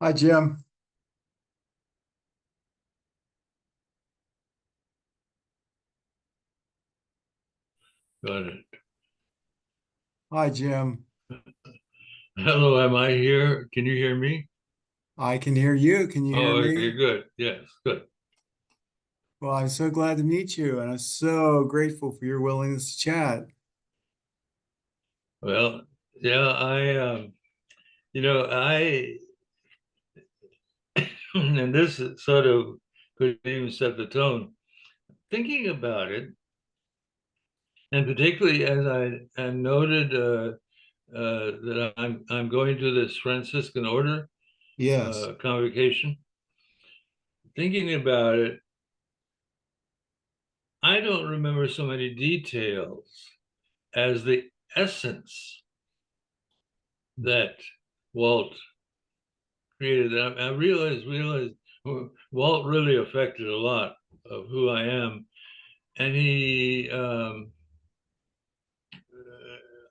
Hi, Jim. Got it. Hi, Jim. Hello, am I here? Can you hear me? I can hear you. Can you hear Oh, okay, me? good. Yes, good. Well, I'm so glad to meet you, and I'm so grateful for your willingness to chat. Well, yeah, I, and this is sort of could even set the tone. Thinking about it, and particularly as I noted that I'm going to this Franciscan order Yes. convocation. Thinking about it, I don't remember so many details as the essence that Walt created. I realized Walt really affected a lot of who I am, and he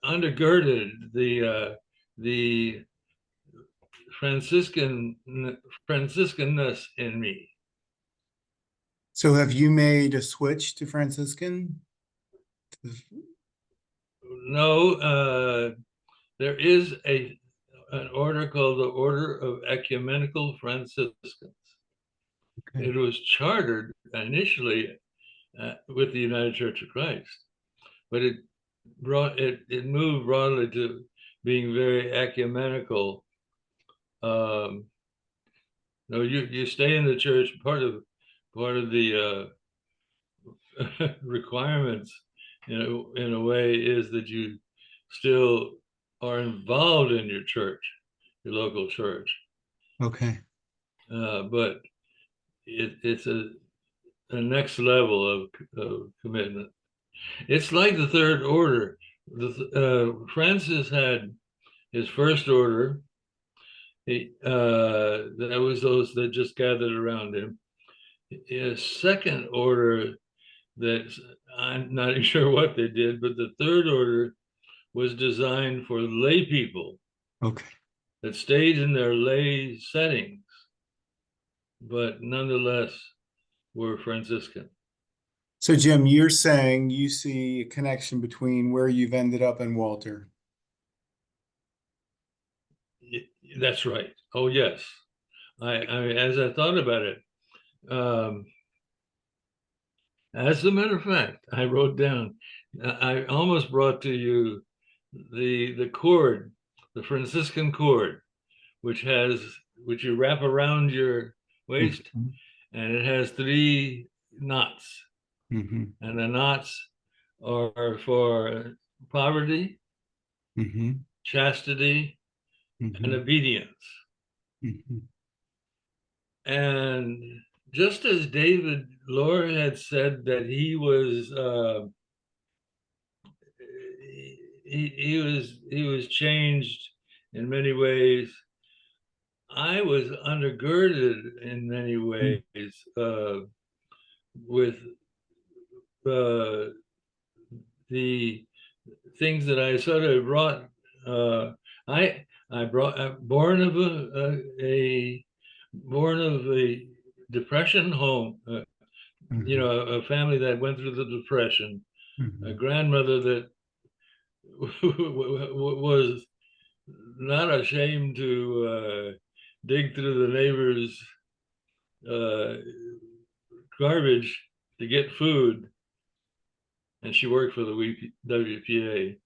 undergirded the Franciscan Franciscanness in me. So have you made a switch to Franciscan? No, there is a an order called the Order of Ecumenical Franciscans. Okay. It was chartered initially with the United Church of Christ, but it moved broadly to being very ecumenical. Um, no, you stay in the church. Part of the requirements, in a way, is that you still are involved in your church, your local church. Okay. But it's a next level of commitment. It's like the third order. Francis had his first order. That was those that just gathered around him. His second order, that I'm not sure what they did, but the third order was designed for lay people Okay. that stayed in their lay settings, but nonetheless were Franciscan. So, Jim, you're saying you see a connection between where you've ended up and Walter. That's right. Oh yes. As I thought about it, um, as a matter of fact, I wrote down. I almost brought to you the cord, the Franciscan cord, which has which you wrap around your waist, Mhm. and it has three knots, Mhm. and the knots are for poverty, Mhm. chastity, and Mhm. obedience. Mhm. And just as David Lohr had said that he was changed in many ways. I was undergirded in many ways with uh, the things that I sort of brought. Uh, I brought a born of a depression home. Mhm. A family that went through the depression. A Mhm. grandmother that was not ashamed to dig through the neighbor's uh, garbage to get food, and she worked for the WPA.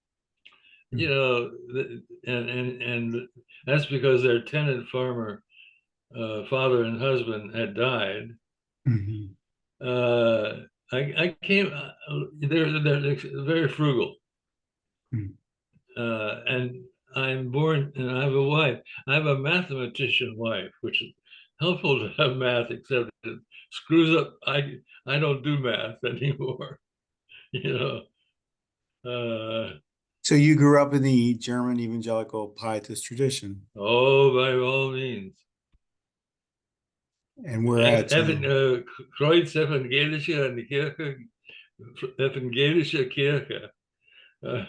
Mhm. And that's because their tenant farmer, father and husband, had died. Mhm. Uh, I came. They're very frugal, Mhm. and I'm born, and I have a wife. I have a mathematician wife, which is helpful to have math, except it screws up. I don't do math anymore. You know. Uh, So you grew up in the German evangelical pietist tradition, oh, by all means. and we're at Kreuz evangelische and Kirche, evangelische Kirche. Uh,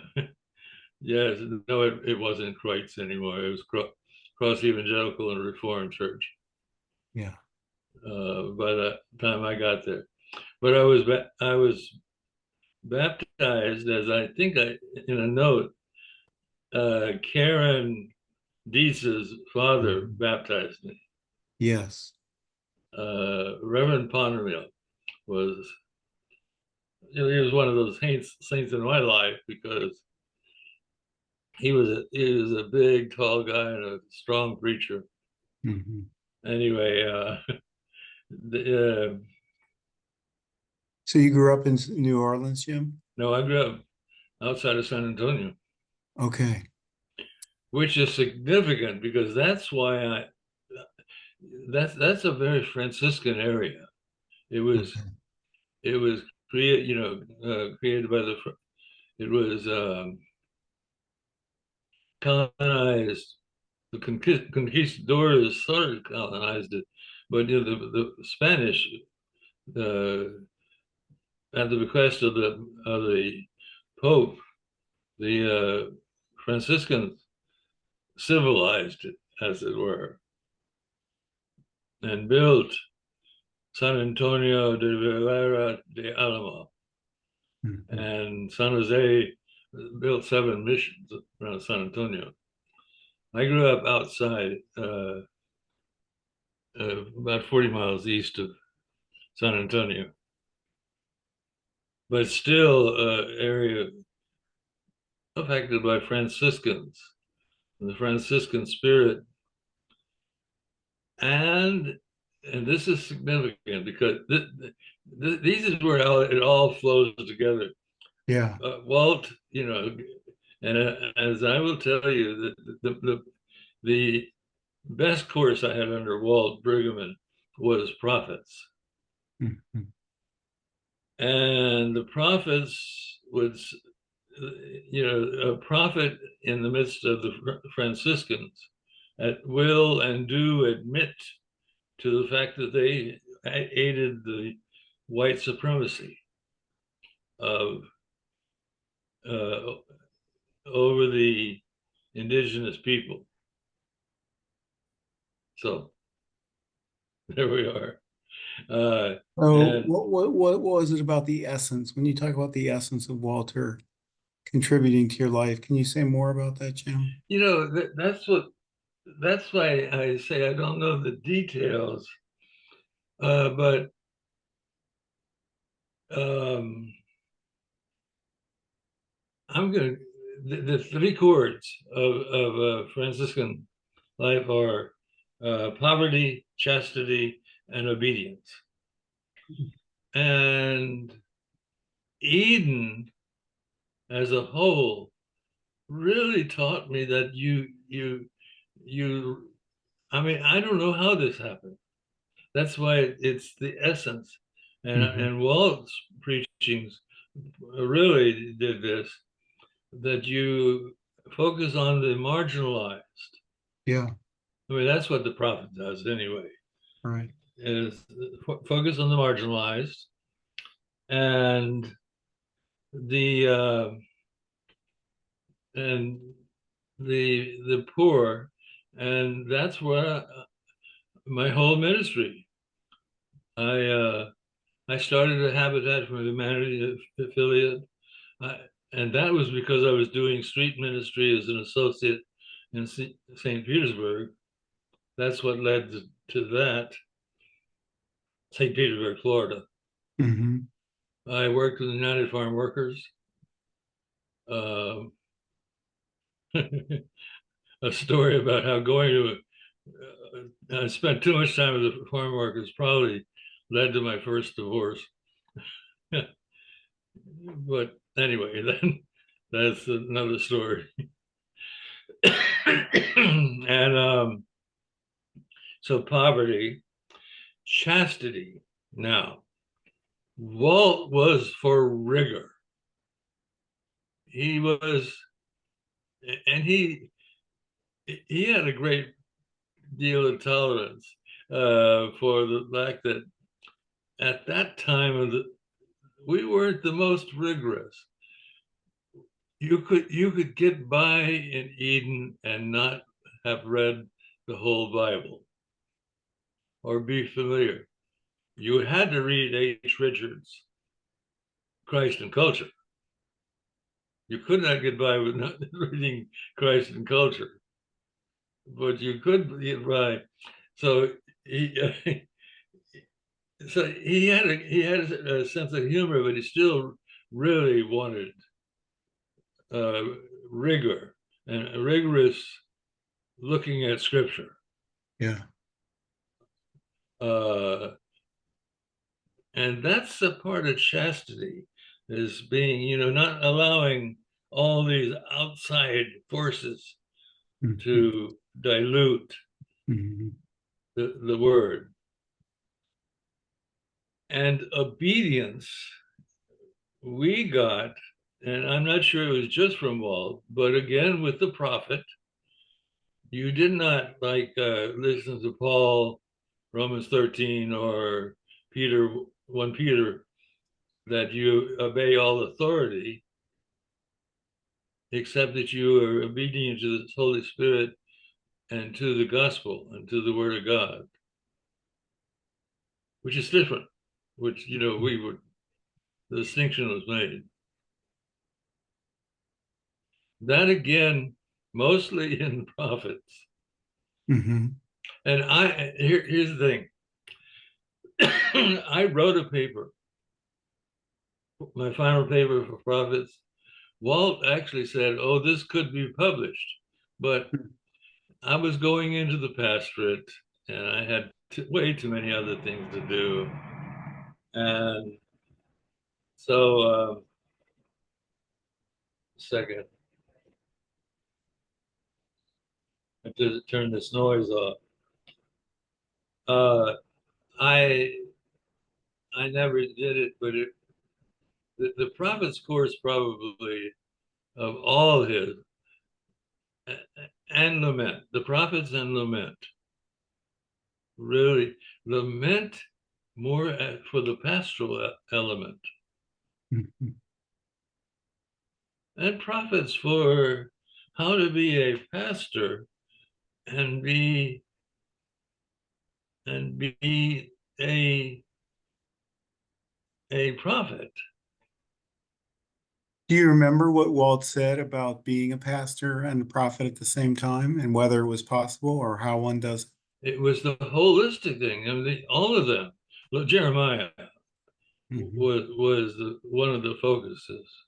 yes, no, it wasn't Kreuz anymore. It was cross evangelical and Reformed church Yeah. by the time I got there. But I was baptized, as I think I in a note, Karen Dietz's father Mhm. baptized me. Yes. Reverend Pondermill was, he was one of those saints in my life because he was a big, tall guy and a strong preacher. Mhm. Anyway, the, So you grew up in New Orleans, Jim? no, I grew up outside of San Antonio, Okay. which is significant because that's a very Franciscan area. It was Okay. it was created by it was colonized. The conquistadors sort of colonized it, but the Spanish, uh, at the request of the Pope, the Franciscans civilized it, as it were, and built San Antonio de Rivera de Alamo, Mhm. and San Jose built 7 missions around San Antonio. I grew up outside, about 40 miles east of San Antonio, but still area affected by Franciscans and the Franciscan spirit. And and this is significant because these is where it all flows together. Yeah. Walt, and as I will tell you, the best course I had under Walt Brueggemann was prophets. Mhm. And the prophets would, a prophet in the midst of the Franciscans will and do admit to the fact that they aided the white supremacy of uh, over the indigenous people. So there we are. So And what was it about the essence? When you talk about the essence of Walter contributing to your life, can you say more about that, Jim? that's why I say I don't know the details, but um, I'm going to the 3 chords of Franciscan life are poverty, chastity, and obedience. And Eden, as a whole, really taught me that you. I mean, I don't know how this happened. That's why it's the essence. And Mhm. and Walt's preachings really did this. That you focus on the marginalized. Yeah. I mean, that's what the prophet does anyway. Right. Is focus on the marginalized and the and the poor, and that's where my whole ministry. I started a Habitat for Humanity affiliate, and that was because I was doing street ministry as an associate in St. Petersburg. That's what led to that. St. Petersburg, Florida. Hmm. I worked with the United Farm Workers. Uh, a story about how going to I spent too much time with the farm workers probably led to my first divorce. But anyway, then that's another story. And so poverty, chastity. Now, Walt was for rigor. He was, and he had a great deal of tolerance for the fact that at that time we weren't the most rigorous. You could get by in Eden and not have read the whole Bible or be familiar. You had to read H. Richards' Christ and Culture. You could not get by with not reading Christ and Culture, but you could get by. So he, he had a sense of humor, but he still really wanted rigor and rigorous looking at Scripture. Yeah. And that's a part of chastity, is being, not allowing all these outside forces to dilute the word. And obedience, we got, and I'm not sure it was just from Walt, but again with the prophet, you did not listen to Paul, Romans 13, or Peter, 1 Peter, that you obey all authority, except that you are obedient to the Holy Spirit and to the gospel and to the word of God, which is different, which, the distinction was made. That again, mostly in prophets. And here's the thing. I wrote a paper, my final paper for prophets. Walt actually said, "Oh, this could be published," but I was going into the pastorate and I had way too many other things to do. And so, second, I have to turn this noise off. I never did it, but the prophet's course probably of all his, and lament, the prophets and lament, really lament more for the pastoral element, and prophets for how to be a pastor and be a prophet. Do you remember what Walt said about being a pastor and a prophet at the same time, and whether it was possible or how one does it? It was the holistic thing. I mean, all of them. Look, Jeremiah was one of the focuses.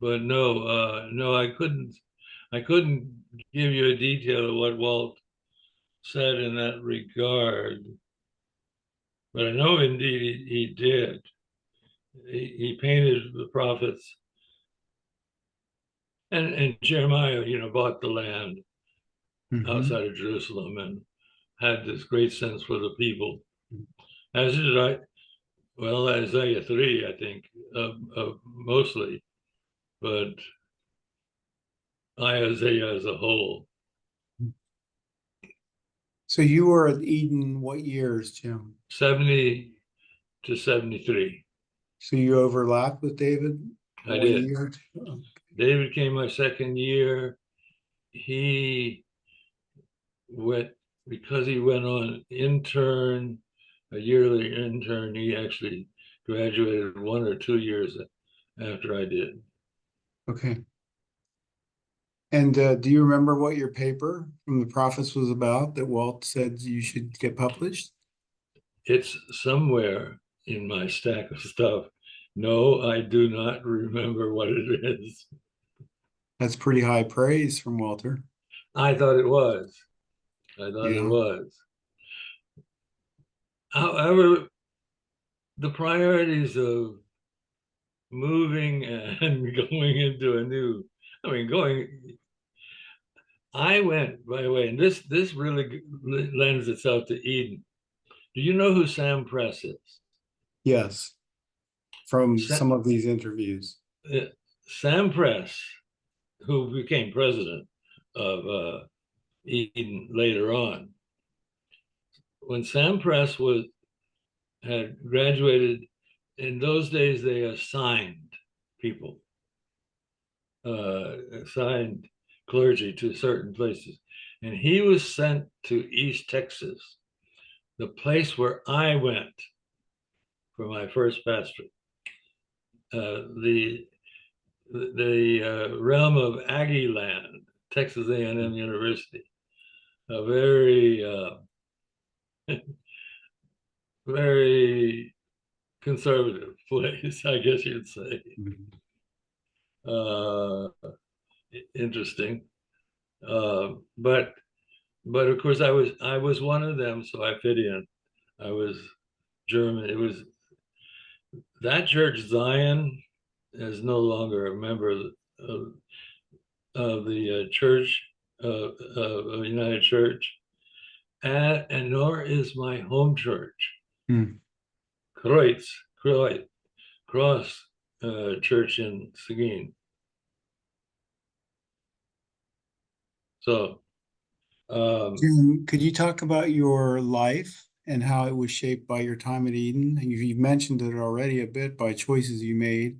But no, I couldn't give you a detail of what Walt said in that regard. But I know indeed he did. He painted the prophets, and Jeremiah, bought the land outside of Jerusalem and had this great sense for the people. As did I. Well, Isaiah 3, I think, mostly, but Isaiah as a whole. So you were at Eden what years, Jim? 70 to 73. So you overlapped with David? I did. Year? David came my second year. He went, because he went on intern, a yearly intern, he actually graduated 1 or 2 years after I did. Okay. And do you remember what your paper from the prophets was about that Walt said you should get published? It's somewhere in my stack of stuff. No, I do not remember what it is. That's pretty high praise from Walter. I thought it was. It was. However, the priorities of moving and going into a new, I went, by the way, and this really lends itself to Eden. Do you know who Sam Press is? Yes, from some of these interviews. Sam Press, who became president of Eden later on, when Sam Press had graduated, in those days they assigned people, assigned clergy to certain places. And he was sent to East Texas, the place where I went for my first pastorate. The realm of Aggie land, Texas A&M University, a very very conservative place, I guess you'd say. Uh, Interesting, but of course I was one of them, so I fit in. I was German. It was that church Zion is no longer a member of the church of United Church, and nor is my home church, Mm. Kreuz Cross Church in Seguin. So, um, Jim, could you talk about your life and how it was shaped by your time at Eden? And you've mentioned it already a bit by choices you made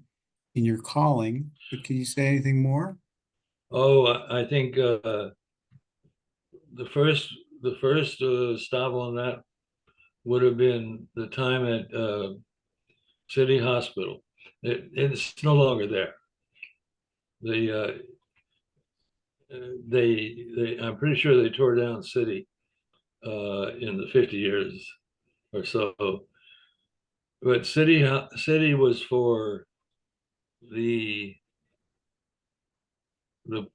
in your calling, but can you say anything more? I think the first stop on that would have been the time at City Hospital. It's no longer there. The I'm pretty sure they tore down City in the 50 years or so. But City was for the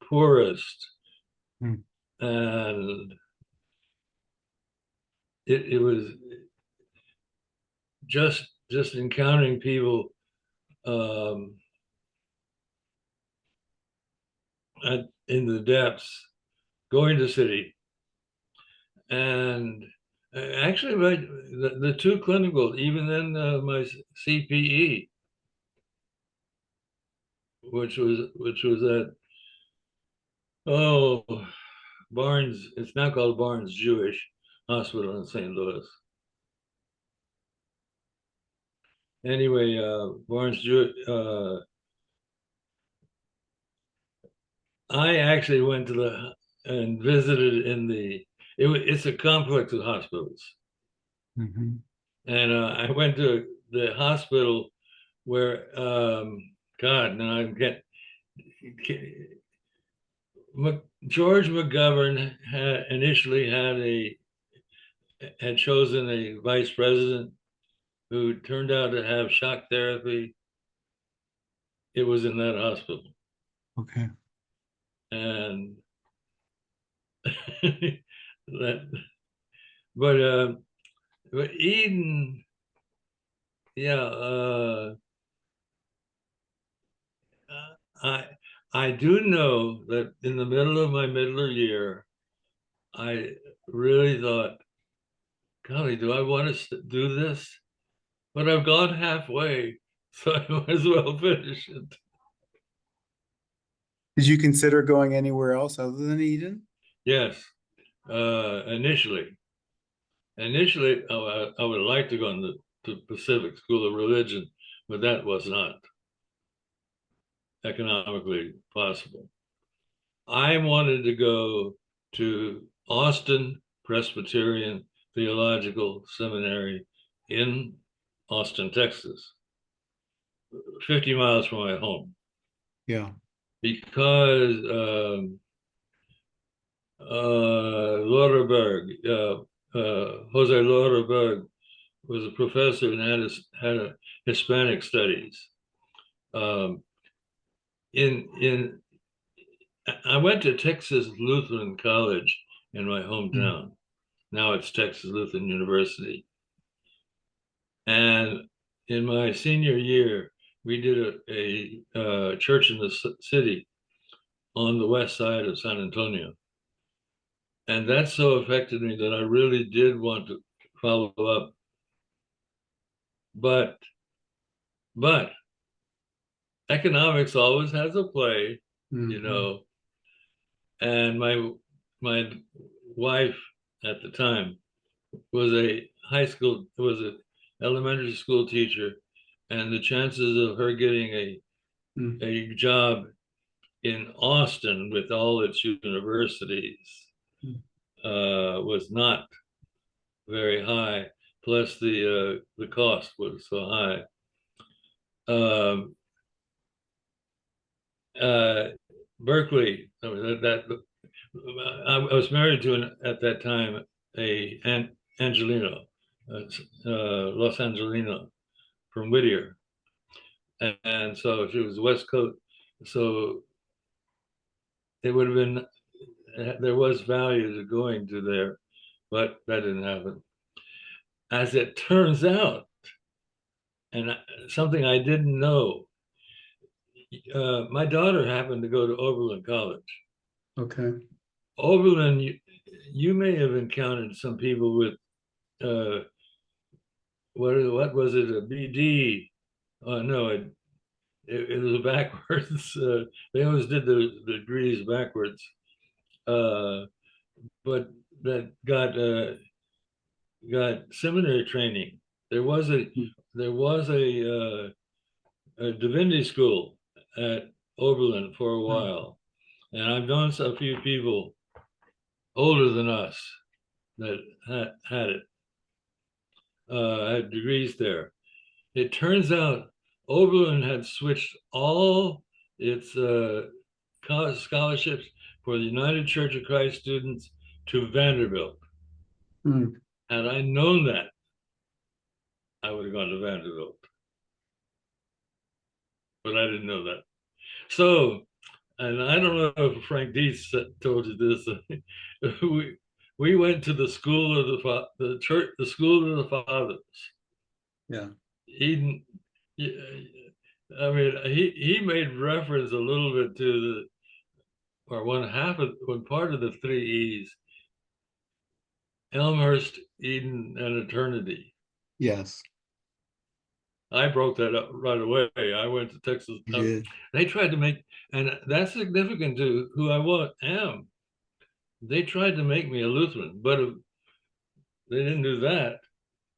poorest, Mm. and it was just encountering people um, in the depths, going to City, and actually the two clinical, even then my CPE, which was at oh Barnes. It's now called Barnes Jewish Hospital in St. Louis. Anyway, Barnes Jewish. I actually went to the and visited in the. It's a complex of hospitals, Mhm. and I went to the hospital where God, now I'm getting George McGovern initially had chosen a vice president who turned out to have shock therapy. It was in that hospital, Okay. and that, but Eden, yeah, I I do know that in the middle of my middler year, I really thought, golly, do I want to do this? But I've gone halfway, so I might as well finish it. Did you consider going anywhere else other than Eden? Yes, initially, I would like to go into the Pacific School of Religion, but that was not economically possible. I wanted to go to Austin Presbyterian Theological Seminary in Austin, Texas, 50 miles from my home, Yeah. because Jose Lauderberg was a professor and had a Hispanic studies. Um, in I went to Texas Lutheran College in my Mm. hometown. Now it's Texas Lutheran University. And in my senior year, we did a church in the city on the west side of San Antonio. And that so affected me that I really did want to follow up. But but economics always has a play, you Mhm. know. And my wife at the time was an elementary school teacher, and the chances of her getting Mm. a job in Austin with all its universities was not very high. Plus the cost was so high. Um, Berkeley, I was married to at that time Angelino, Los Angelino from Whittier, and so she was West Coast. So it would have been, there was value to going to there, but that didn't happen. As it turns out, and something I didn't know, my daughter happened to go to Oberlin College. Okay. Oberlin, you may have encountered some people with what was it, a BD? Oh no, it was backwards. They always did the degrees backwards, but that got seminary training. There was a there was a divinity school at Oberlin for a while, and I've known a few people older than us that had it, had degrees there. It turns out Oberlin had switched all its scholarships for the United Church of Christ students to Vanderbilt. Mm. Had I known that, I would have gone to Vanderbilt, but I didn't know that. So, and I don't know if Frank Dietz told you this. we went to the school of the church, the school of the fathers. Yeah. Eden, I mean, he made reference a little bit to the, or one part of the three E's: Elmhurst, Eden, and eternity. Yes. I broke that up right away. I went to Texas. Yeah. They tried to make, and that's significant to who I am. They tried to make me a Lutheran, but they didn't do that.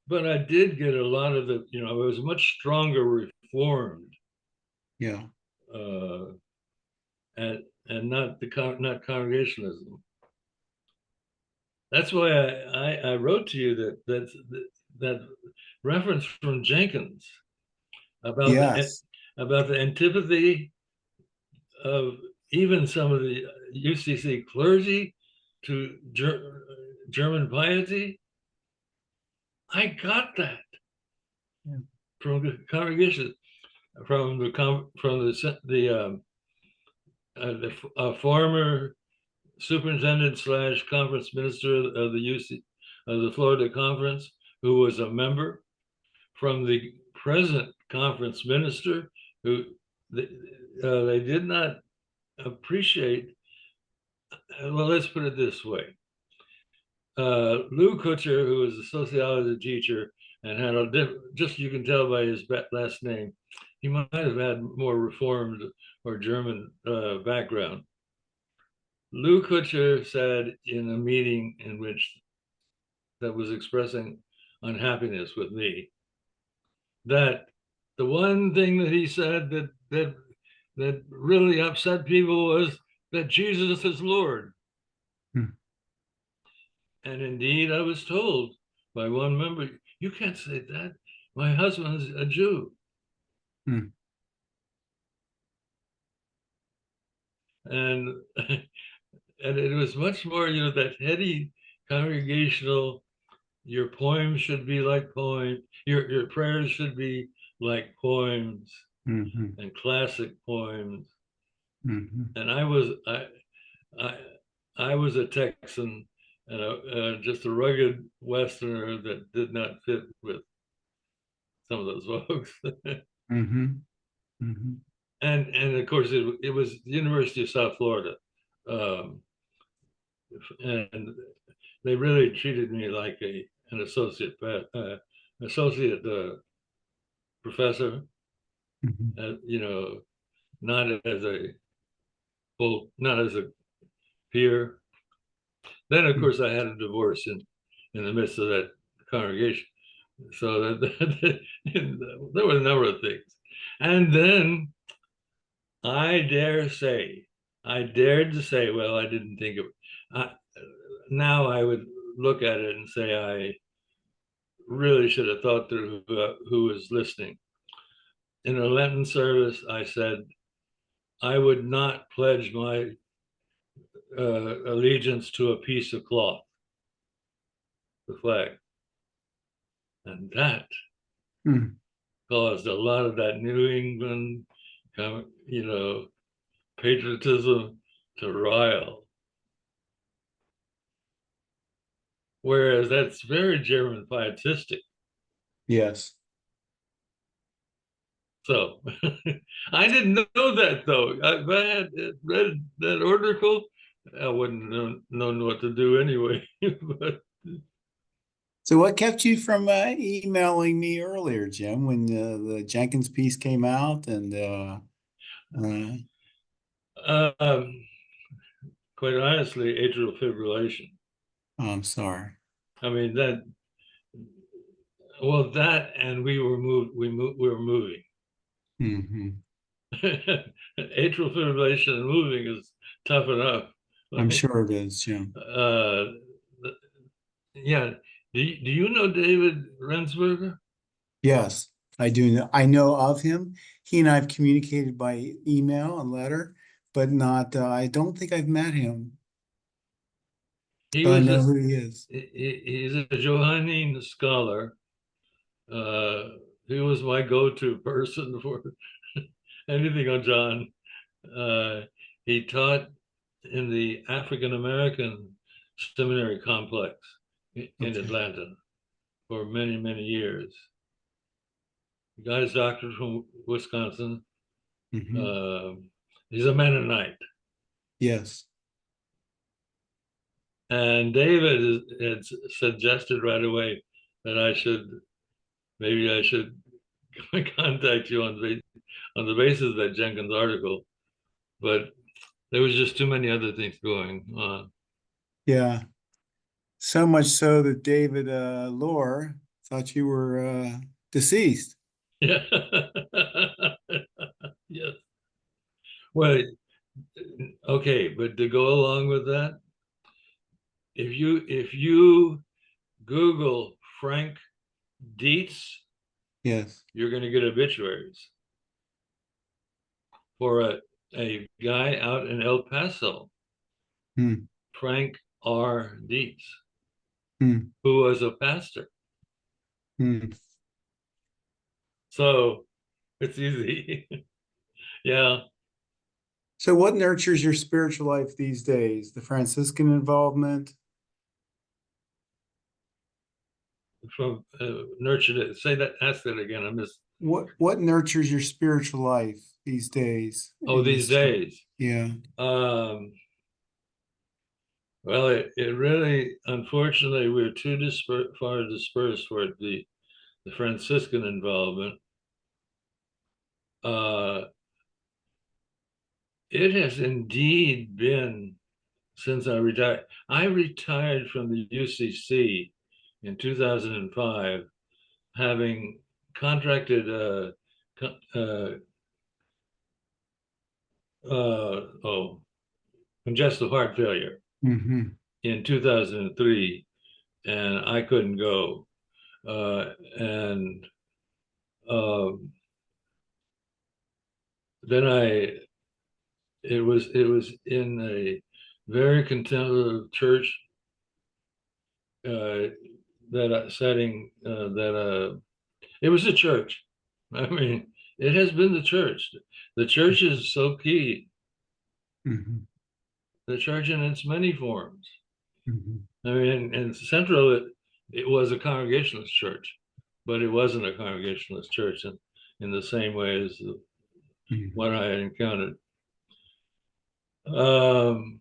But I did get a lot of the, I was much stronger Reformed. Yeah. And not Congregationalism. That's why I wrote to you that reference from Jenkins about Yes. the antipathy of even some of the UCC clergy to German piety. I got that from the congregation, from the former superintendent / conference minister of the Florida Conference, who was a member, from the present conference minister, who they did not appreciate. Well, let's put it this way. Lou Kutcher, who was a sociology teacher and had just you can tell by his last name, he might have had more Reformed or German background. Lou Kutcher said in a meeting that was expressing unhappiness with me, that the one thing that he said that really upset people was that Jesus is Lord. And indeed, I was told by one member, "You can't say that. My husband is a Jew." And and it was much more, that heady congregational. Your poems should be like poems. Your prayers should be like poems, and classic poems. And I was a Texan and just a rugged Westerner that did not fit with some of those folks. And of course it was the University of South Florida, and they really treated me like an associate professor, not as not as a peer. Then of course I had a divorce in the midst of that congregation, so that there were a number of things. And then I dared to say, well, I didn't think of, now I would look at it and say I really should have thought through who was listening. In a Lenten service, I said I would not pledge my allegiance to a piece of cloth, the flag, and that Hmm. caused a lot of that New England, patriotism to rile. Whereas that's very German pietistic. Yes. So I didn't know that though. If I had read that article, I wouldn't have known what to do anyway. But So what kept you from emailing me earlier, Jim, when the Jenkins piece came out and uh, um, quite honestly, atrial fibrillation. oh, I'm sorry. I mean that. Well, that and we were moved. We were moving. Hmm. Atrial fibrillation and moving is tough enough. I'm Like, sure it is, Jim. uh, yeah. Do you know David Rensberger? Yes, I do know. I know of him. He and I have communicated by email and letter, but not, I don't think I've met him, He but I was know a who he is. he's a Johannine scholar. He was my go-to person for anything on John. Uh, he taught in the African American seminary complex in Okay. Atlanta for many, many years. The guy's doctor from Wisconsin. Hmm. Uh, he's a Mennonite. Yes. And David had suggested right away that maybe I should contact you on the basis of that Jenkins article, but there was just too many other things going on. Yeah. So much so that David Lohr thought you were deceased. Yeah. Yes. Well, okay, but to go along with that, if you Google Frank Dietz, Yes. you're going to get obituaries for a guy out in El Paso, Hmm. Frank R. Dietz, Hmm. who was a pastor. Hmm. So it's easy. Yeah. So what nurtures your spiritual life these days? The Franciscan involvement? From nurtured it. Say that, ask that again. I missed. What nurtures your spiritual life these days Oh, in these this? days. Yeah. Um, well, it really, unfortunately, we're too far dispersed for the Franciscan involvement. Uh, it has indeed been since I retired. I retired from the UCC in 2005, having contracted oh, congestive heart failure Hmm. in 2003, and I couldn't go. And um, then it was in a very contemplative church uh, that setting that it was a church. I mean, it has been the church. The church is so key. Hmm. The church in its many forms. Hmm. I mean, in Central, it was a Congregationalist church, but it wasn't a Congregationalist church in the same way as the Hmm. one I had encountered. Um,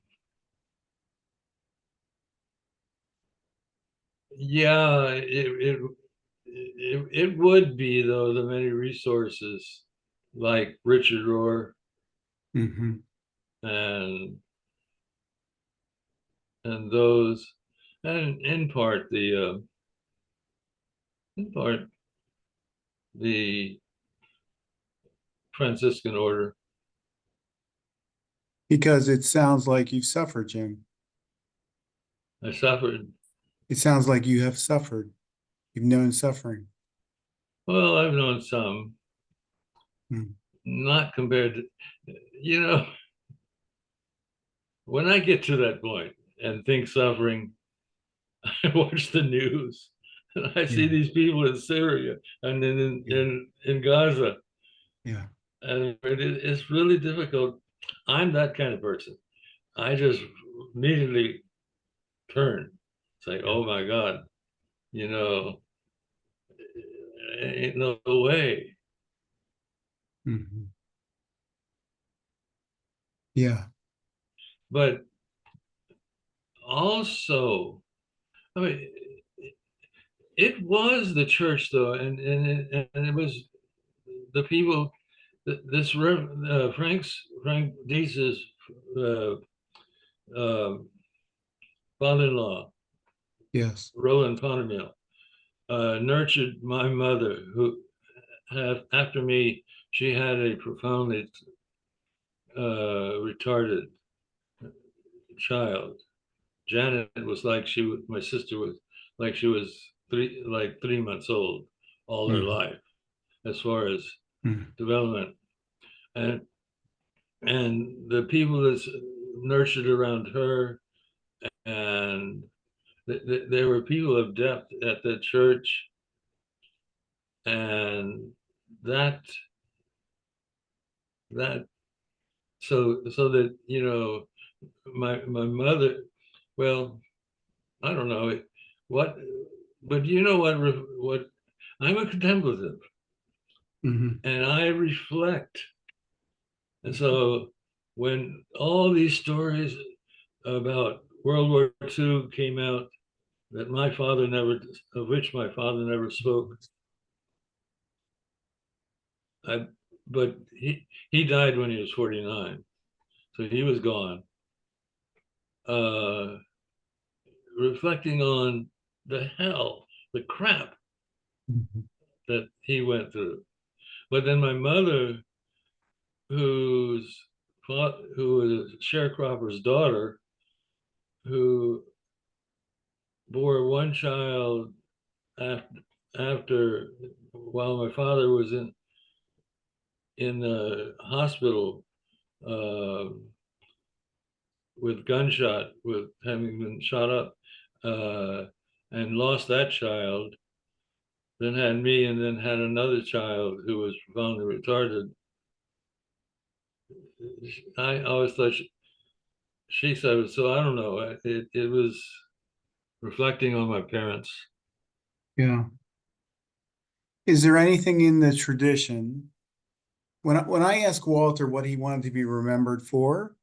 yeah, it would be though the many resources like Richard Rohr Hmm. and those, and in part the Franciscan order. Because it sounds like you've suffered, Jim. I suffered. It sounds like you have suffered. You've known suffering. Well, I've known some, Mm. not compared to, you know, when I get to that point and think suffering, I watch the news and I see Yeah, these people in Syria and in yeah, in Gaza, yeah, and it's really difficult. I'm that kind of person. I just immediately turn, say, yeah. "Oh my God, you know, ain't no way." Mhm. Yeah. But also, I mean, it was the church though, and it was the people. This Frank Diez's uh, uh, father-in-law, Yes. Roland Ponemil, nurtured my mother, who after me, she had a profoundly retarded child. Janet was like my sister was like she was 3 months old all her Mhm. life as far as Mhm. development. And the people that's nurtured around her, and there were people of depth at the church, and that that so that my mother, well, I don't know what, but you know what I'm a contemplative Mhm. and I reflect. And so when all these stories about World War II came out, that my father never, of which my father never spoke, I, but he died when he was 49, so he was gone. Uh, Reflecting on the hell, the crap Mhm. that he went through. But then my mother, who's who was a sharecropper's daughter, who bore one child after, while my father was in the hospital uh, with gunshot, with having been shot up, and lost that child. Then had me, and then had another child who was profoundly retarded. I always thought she said so. I don't know. It was reflecting on my parents. Yeah. Is there anything in the tradition? When I asked Walter what he wanted to be remembered for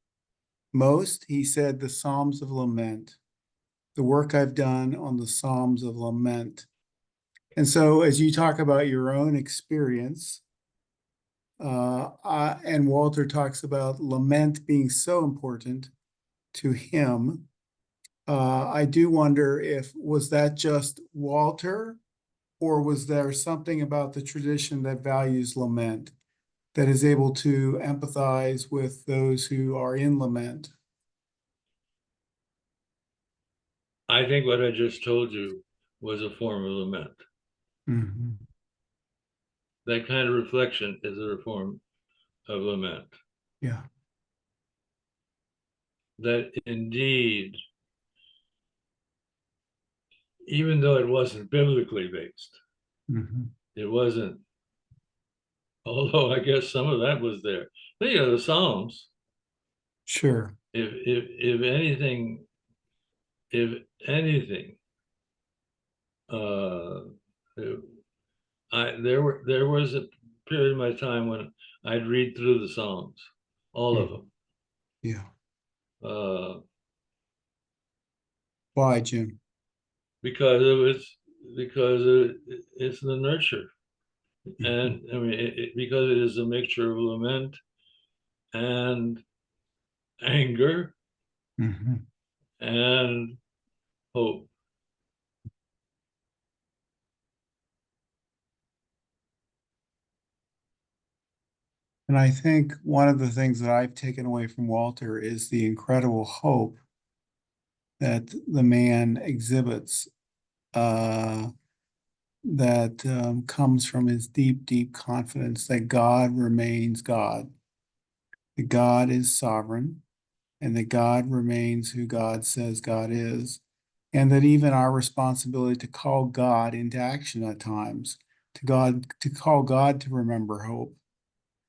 most, he said the Psalms of Lament, the work I've done on the Psalms of Lament. And so, as you talk about your own experience, and Walter talks about lament being so important to him, I do wonder if was that just Walter, or was there something about the tradition that values lament, that is able to empathize with those who are in lament? I think what I just told you was a form of lament. Mhm. That kind of reflection is a form of lament. Yeah. That indeed, even though it wasn't biblically based, Mhm. it wasn't, although I guess some of that was there. But the Psalms, Sure. if anything, if anything, uh, there was a period of my time when I'd read through the Psalms, all of Mhm. them, Yeah. uh, Why, Jim? because it was because it's the nurture, Mhm. and I mean because it is a mixture of lament and anger Mhm. and hope. And I think one of the things that I've taken away from Walter is the incredible hope that the man exhibits, that comes from his deep, deep confidence that God remains God, that God is sovereign, and that God remains who God says God is, and that even our responsibility to call God into action at times, to call God to remember hope,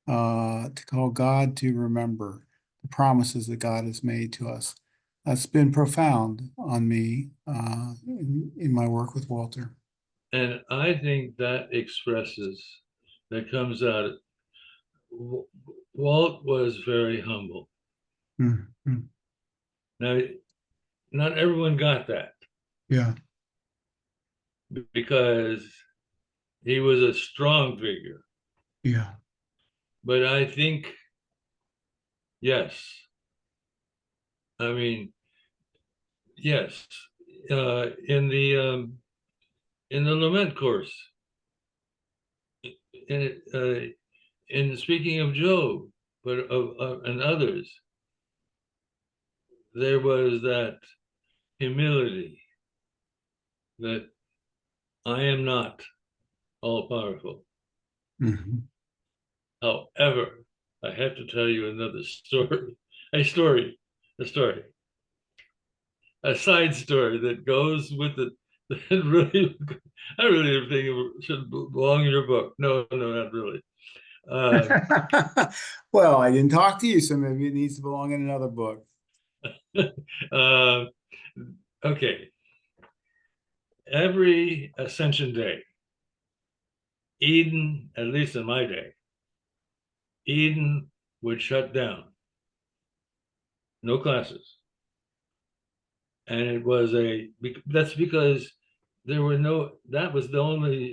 to call God to remember the promises that God has made to us. That's been profound on me in my work with Walter. And I think that comes out. Walt was very humble. Mm-hmm. Now, not everyone got that Yeah, because he was a strong figure. yeah. But I think, yes, I mean, yes, uh, in the um, in the lament course, in in speaking of Job, but of and others, there was that humility that I am not all powerful. Mm-hmm. However, I have to tell you another story, a story, a story, a side story that goes with it. That really, I really think it should belong in your book. No, no, not really. Uh, Well, I didn't talk to you, so maybe it needs to belong in another book. uh, okay. Every Ascension Day, Eden, at least in my day, Eden would shut down, no classes. And it was that's because there were no, that was the only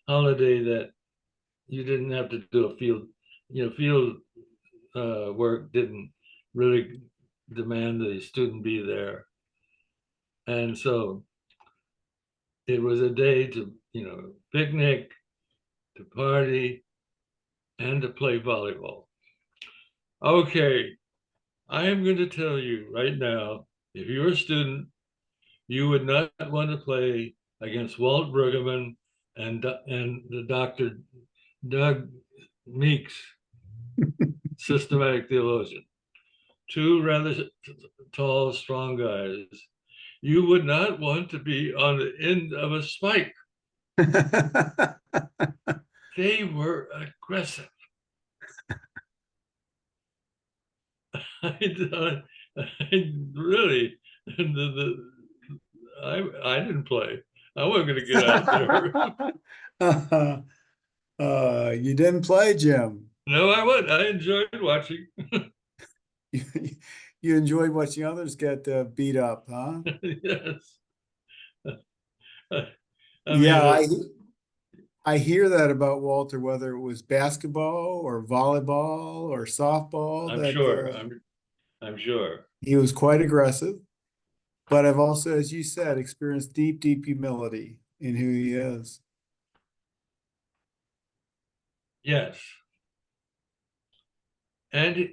holiday that you didn't have to do a field, field work didn't really demand the student be there. And so it was a day to, picnic, to party, and to play volleyball. Okay, I am going to tell you right now, if you're a student, you would not want to play against Walt Brueggemann and the Dr. Doug Meeks, systematic theologian, two rather tall, strong guys. You would not want to be on the end of a spike. They were aggressive. I really, I didn't play. I wasn't going to get out there. You didn't play, Jim. No, I would. I enjoyed watching. You, you enjoyed watching others get beat up, huh? Yes. I Yeah, mean, I hear that about Walter, whether it was basketball or volleyball or softball, I'm that sure. I'm sure. he was quite aggressive. But I've also, as you said, experienced deep, deep humility in who he is. Yes. And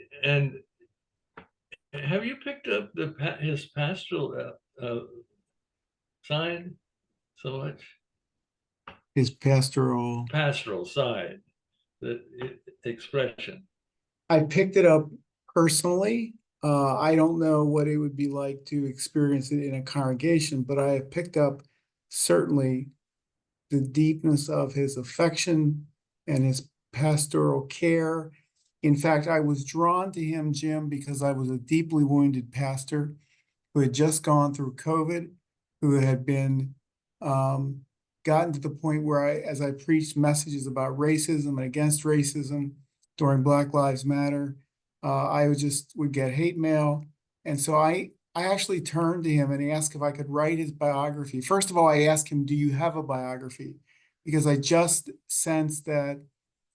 have you picked up his pastoral side so much? His pastoral. Pastoral side, the expression. I picked it up personally. I don't know what it would be like to experience it in a congregation, but I have picked up certainly the deepness of his affection and his pastoral care. In fact, I was drawn to him, Jim, because I was a deeply wounded pastor who had just gone through COVID, who had been gotten to the point where as I preached messages about racism and against racism during Black Lives Matter, I would get hate mail. And so I actually turned to him and asked if I could write his biography. First of all, I asked him, do you have a biography? Because I just sensed that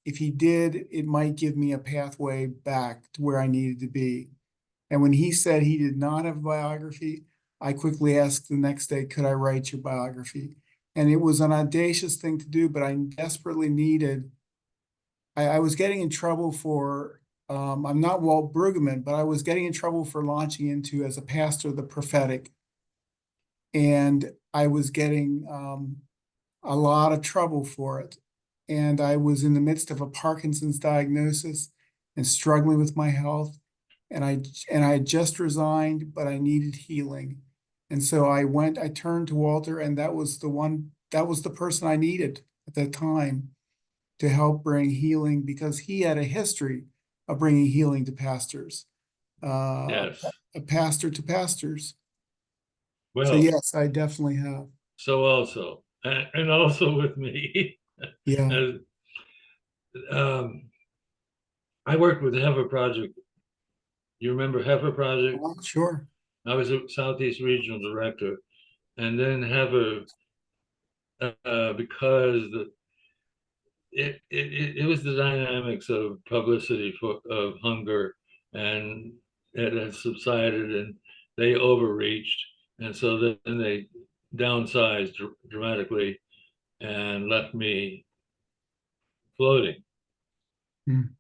if he did, it might give me a pathway back to where I needed to be. And when he said he did not have a biography, I quickly asked the next day, could I write your biography? And it was an audacious thing to do, but I desperately needed, I was getting in trouble for, I'm not Walt Brueggemann, but I was getting in trouble for launching into, as a pastor, the prophetic. and I was getting a lot of trouble for it. And I was in the midst of a Parkinson's diagnosis and struggling with my health. And I had just resigned, but I needed healing. And so I turned to Walter, and that was the person I needed at that time to help bring healing, because he had a history of bringing healing to pastors, Yes. a pastor to pastors. So Well, yes, I definitely have. so also, and also with me, Yeah. as, um, I worked with the Heifer Project. You remember Heifer Project? Oh, sure. I was a Southeast Regional Director, and then Heifer, because it was the dynamics of publicity of hunger, and it had subsided, and they overreached, and so then they downsized dramatically and left me floating. Mm.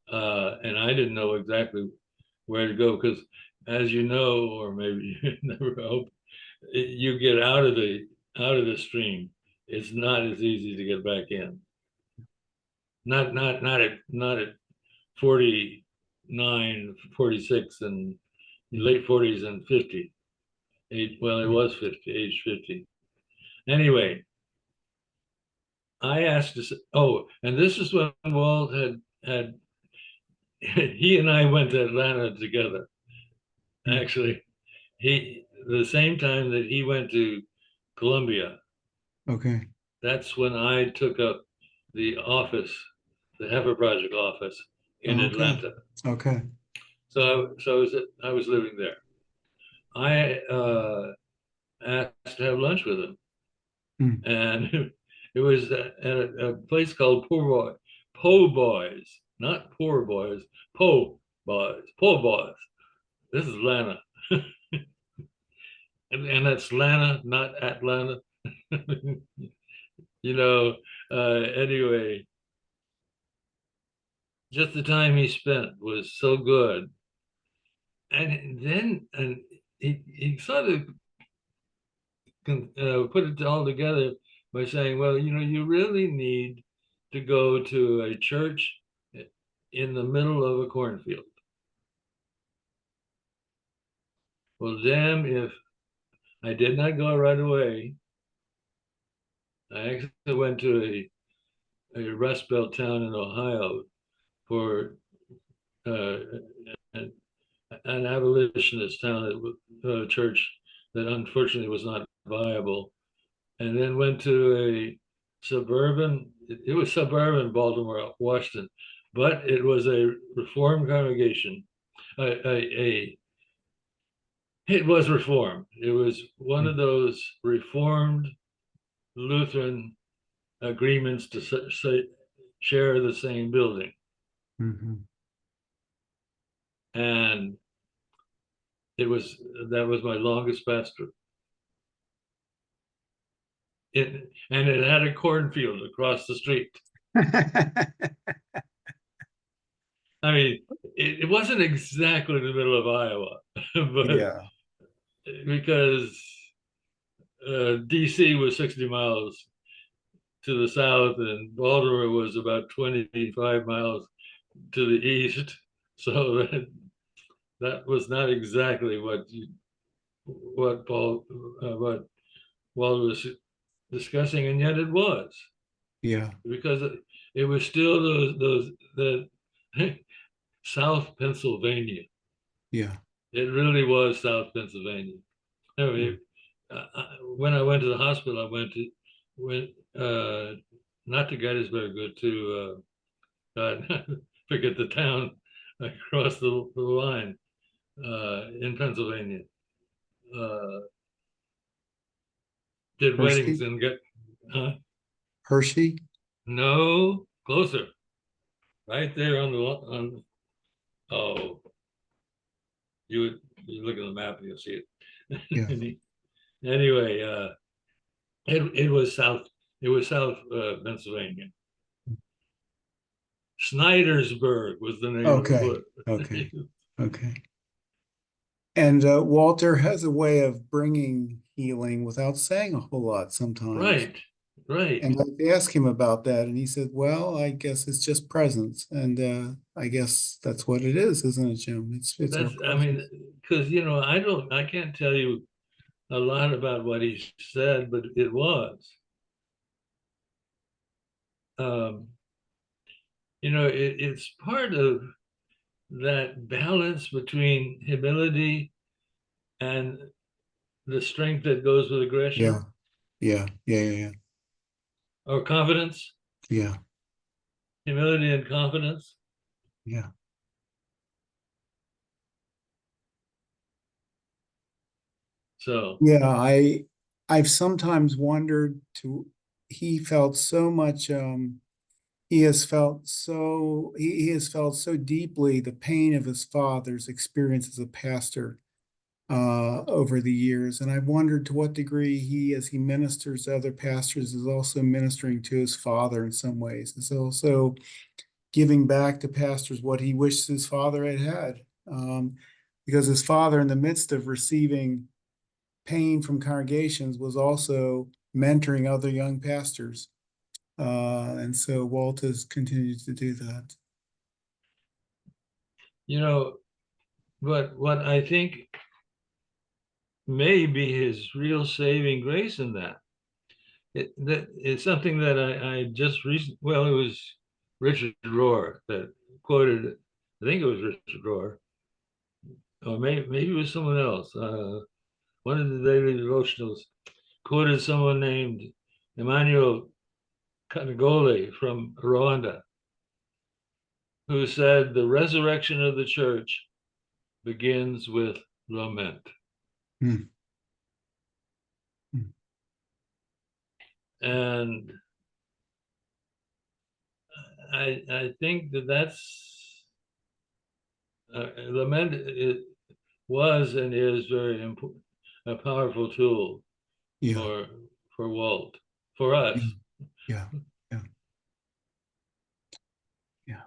And I didn't know exactly where to go because, as you know, or maybe you never hope, you get out of the stream. It's not as easy to get back in. Not at 49, 46, and late 40s and 50. Well, it was 50, age 50. Anyway, I asked to. Oh, and this is when Walt had he and I went to Atlanta together. Mm. Actually, the same time that he went to Columbia, Okay. that's when I took up the office, the Heifer Project office in Okay. Atlanta. Okay. So I was living there. I asked to have lunch with him, Mm. and it was at a place called Po Boys, not Poor Boys, Po Boys. This is Atlanta, and that's Atlanta, not Atlanta. you know. Anyway, just the time he spent was so good, and he sort of put it all together by saying, well, you really need to go to a church in the middle of a cornfield. Well, damn if I did not go right away. I actually went to a Rust Belt town in Ohio for uh, an, an abolitionist town, church that unfortunately was not viable, and then went to a it was suburban Baltimore, Washington, but it was a Reformed congregation. It was Reformed. It was one Mm. of those Reformed Lutheran agreements to share the same building. Mhm. And it was that was my longest pastor. And it had a cornfield across the street. I mean, it wasn't exactly the middle of Iowa, but Yeah. because DC was 60 miles to the south and Baltimore was about 25 miles to the east. So that was not exactly what what Walt was discussing, and yet it was, Yeah. because it was still the South Pennsylvania. Yeah. It really was South Pennsylvania. I Mm. mean, when I went to the hospital, went not to Gettysburg, but to forget the town across the line in Pennsylvania. Uh, did weddings Hershey. and get Hershey. no closer, right there on the on. Oh, you look at the map and you'll see Yeah. it. Anyway, it was south. It was South Pennsylvania. Snydersburg was the name of Okay. the Okay. place. Okay. And Walter has a way of bringing healing without saying a whole lot sometimes. Right, right. And I asked him about that, and he said, "Well, I guess it's just presence, and I guess that's what it is, isn't it, Jim? It's our That's, I mean, presence." because I can't tell you a lot about what he said, but it was, um, it's part of that balance between humility and the strength that goes with Yeah, aggression yeah, or confidence, yeah, humility and confidence. yeah. So, Yeah, I've sometimes wondered to he felt so much he has felt so deeply the pain of his father's experience as a pastor over the years. And I've wondered to what degree he, as he ministers to other pastors, is also ministering to his father in some ways. Is also giving back to pastors what he wished his father had had. Because his father, in the midst of receiving pain from congregations, was also mentoring other young pastors. And so Walt has continued to do that. you know, but what I think may be his real saving grace in that, that it's something that I just recently, well, it was Richard Rohr that quoted, I think it was Richard Rohr, or maybe it was someone else. One of the daily devotionals quoted someone named Emmanuel Kanagole from Rwanda, who said, "The resurrection of the church begins with lament." Hmm. Hmm. And I think that that's lament. It was and is very important, a powerful tool Yeah, for Walt, for us. yeah, yeah, yeah, yeah.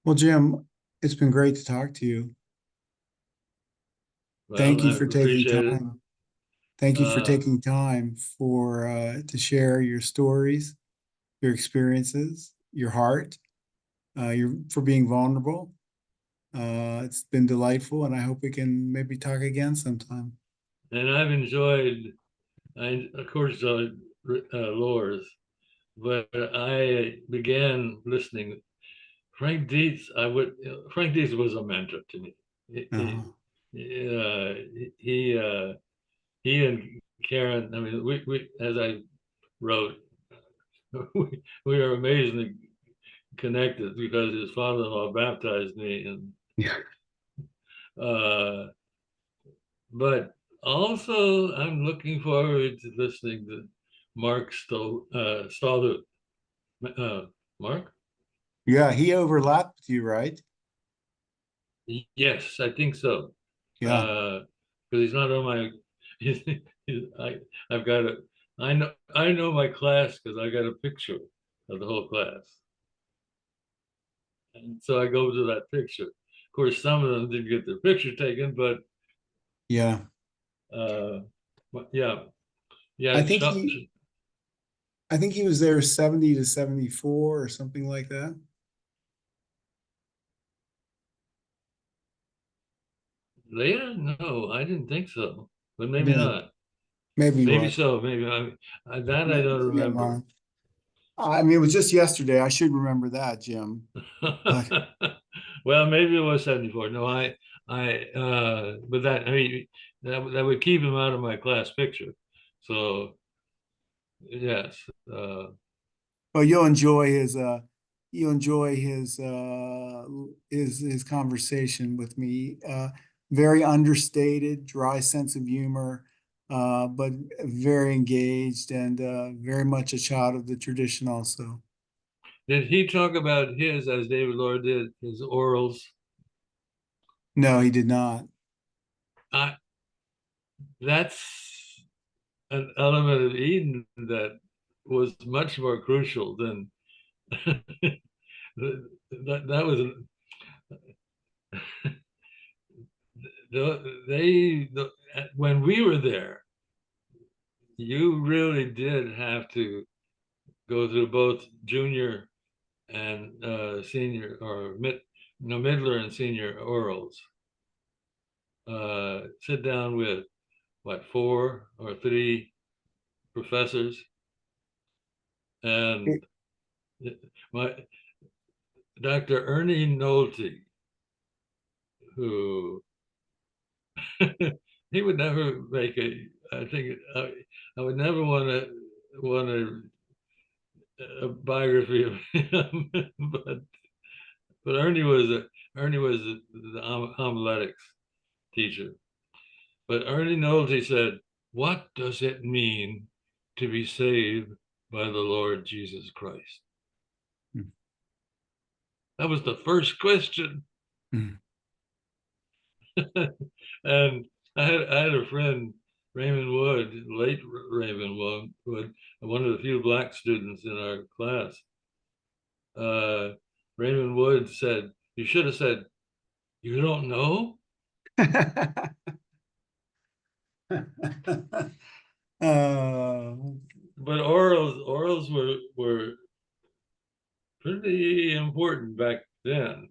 Well, Jim, it's been great to talk to you. Well, Thank you I for taking appreciate it. time. Thank you for Uh, taking time for to share your stories, your experiences, your heart, your for being vulnerable. It's been delightful, and I hope we can maybe talk again sometime. and I've enjoyed, of course, Lore's, but I began listening. Frank Dietz was a mentor to me. Uh, He, he and Karen, I mean, we as I wrote, we are amazingly connected because his father-in-law baptized me, and yeah, uh, but also I'm looking forward to listening to Mark Stallhut. Uh, Mark? yeah. He overlapped with you, right? Yes, I think so. Yeah, Because he's not on my. He's, I've got a. I know my class because I got a picture of the whole class, and so I go to that picture. Of course, some of them didn't get their picture taken, but yeah. uh, yeah, I yeah. think I think he was there 70 to 74 or something like that. Later? No, I didn't think so, but maybe Yeah, not. maybe he Maybe was. so. Maybe that I don't Maybe I'm remember. wrong. I mean, it was just yesterday. I should remember that, Jim. But Well, maybe it was 74. No, but that, I mean, that would keep him out of my class picture. So, yes. well, you'll enjoy his conversation with me. Very understated, dry sense of humor, but very engaged and very much a child of the tradition also. Did he talk about his, as David Lord did, his orals? No, he did not. I, that's an element of Eden that was much more crucial than that was when we were there, you really did have to go through both junior and senior, or middler and senior orals. Sit down with what, 4 or 3 professors, and my Dr. Ernie Nolte, who he would never make I think I would never want a biography of him, but Ernie was the homiletics teacher. But Ernie Nolte said, "What does it mean to be saved by the Lord Jesus Christ?" Hmm. That was the first question. Hmm. And I had a friend, Raymond Wood, late Raymond Wood, one of the few black students in our class. Raymond Wood said, "You should have said, you don't know." uh, But orals were pretty important back then.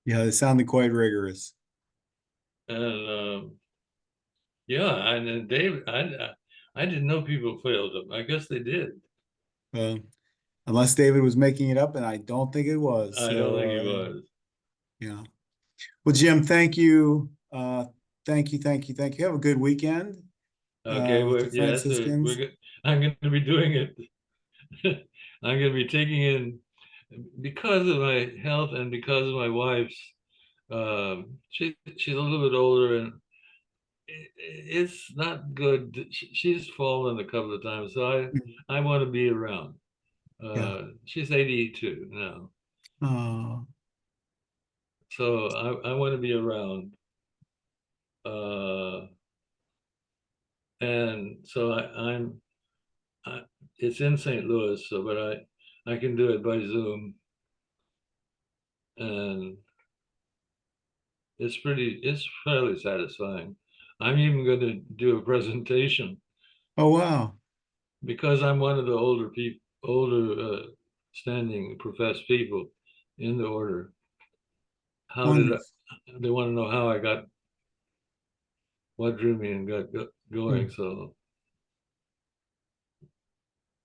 yeah, it sounded quite rigorous. And yeah, and then David, I didn't know people failed them. I guess they did. Uh, unless David was making it up, and I don't think it was. I don't So, think he was. yeah. Well, Jim, thank you. Thank you, thank you, thank you. Have a good weekend Okay, with the yes, Franciscans. I'm going to be doing it. I'm going to be taking in, because of my health and because of my wife's. She's a little bit older, and it's not good. She's fallen a couple of times, so I want to be around. Yeah. She's 82 now, Uh, so I want to be around. Uh, and so I, it's in St. Louis, so but I can do it by Zoom, and it's fairly satisfying. I'm even going to do a presentation oh, wow. because I'm one of the older standing professed people in the order. How did Wonderful. they want to know how I got, what drew me and got going? Hmm. So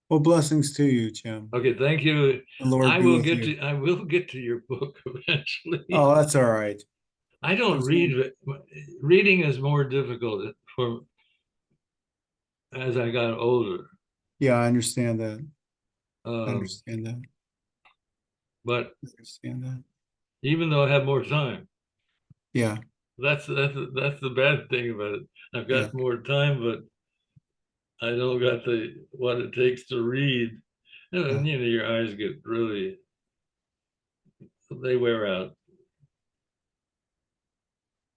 Well, blessings to you, Jim. okay, thank you. The Lord be with you. I will get to your book eventually. Oh, that's all right. I don't There's no, read. Reading is more difficult for as I got older. yeah, I understand that. I Um, understand that. but I understand that. even though I have more time, Yeah, that's the bad thing about it. I've yeah, got more time, but I don't got the what it takes to read. yeah. And your eyes get really, they wear out.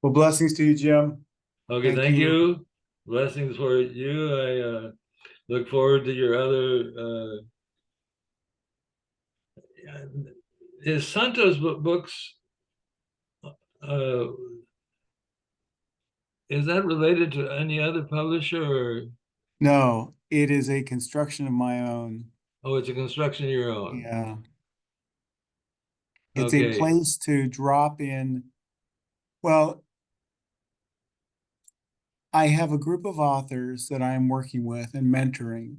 Well, blessings to you, Jim. Okay, Thank thank you. you. Blessings for you. I look forward to your other. Is Santos books? Uh, is that related to any other publisher, or No, it is a construction of my own. oh, it's a construction of your own? Yeah. It's a Okay, place to drop in. Well, I have a group of authors that I'm working with and mentoring.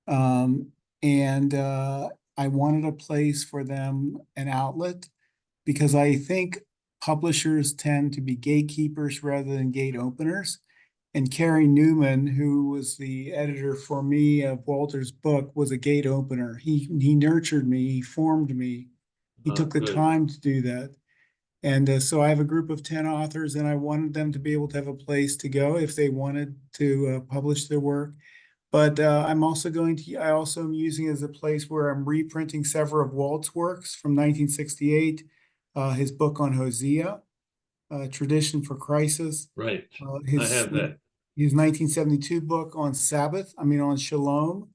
Um, and I wanted a place for them, an outlet, because I think publishers tend to be gatekeepers rather than gate openers. And Carrie Newman, who was the editor for me of Walter's book, was a gate opener. He nurtured me, he formed me. He took the good. time to do that. And so I have a group of 10 authors, and I wanted them to be able to have a place to go if they wanted to publish their work. But I also am using it as a place where I'm reprinting several of Walt's works from 1968, his book on Hosea, Tradition for Crisis, Right, uh, I his, have that. his 1972 book on on Shalom,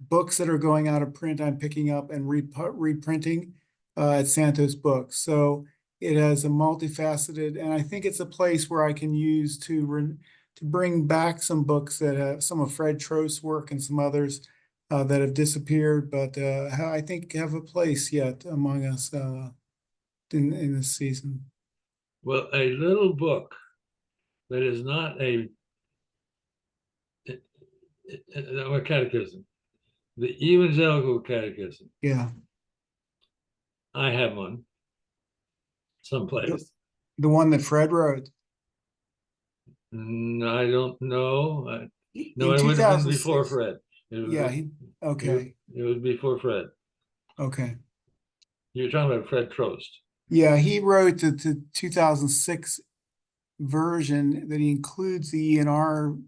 books that are going out of print, I'm picking up and reprinting at Santos Books. So it has a multifaceted, and I think it's a place where I can use to bring back some books that have some of Fred Trost's work and some others that have disappeared, but I think have a place yet among us in this season. Well, a little book that is not a catechism, the Evangelical Catechism. Yeah. I have one someplace. The one that Fred wrote. I don't know. No, In it would have been before 2006. Fred. Yeah, okay. It was before Fred. Okay. You're talking about Fred Trost. Yeah, he wrote the 2006 version that he includes the ENR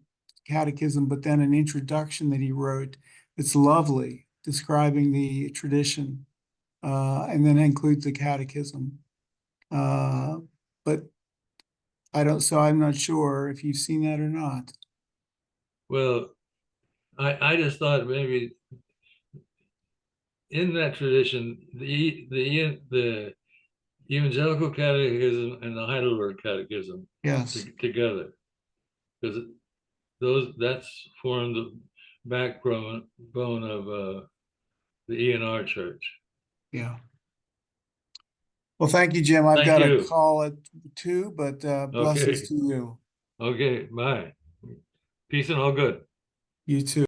catechism, but then an introduction that he wrote that's lovely, describing the tradition, and then includes the catechism. But I'm not sure if you've seen that or not. Well, I just thought maybe in that tradition, the Evangelical Catechism and the Heidelberg Catechism Yes. together, because that's formed the backbone of the ENR Church. Yeah. Well, thank you, Jim. I've Thank got a you. call at 2, but blessings Okay. to you. Okay, bye. Peace and all good. You too.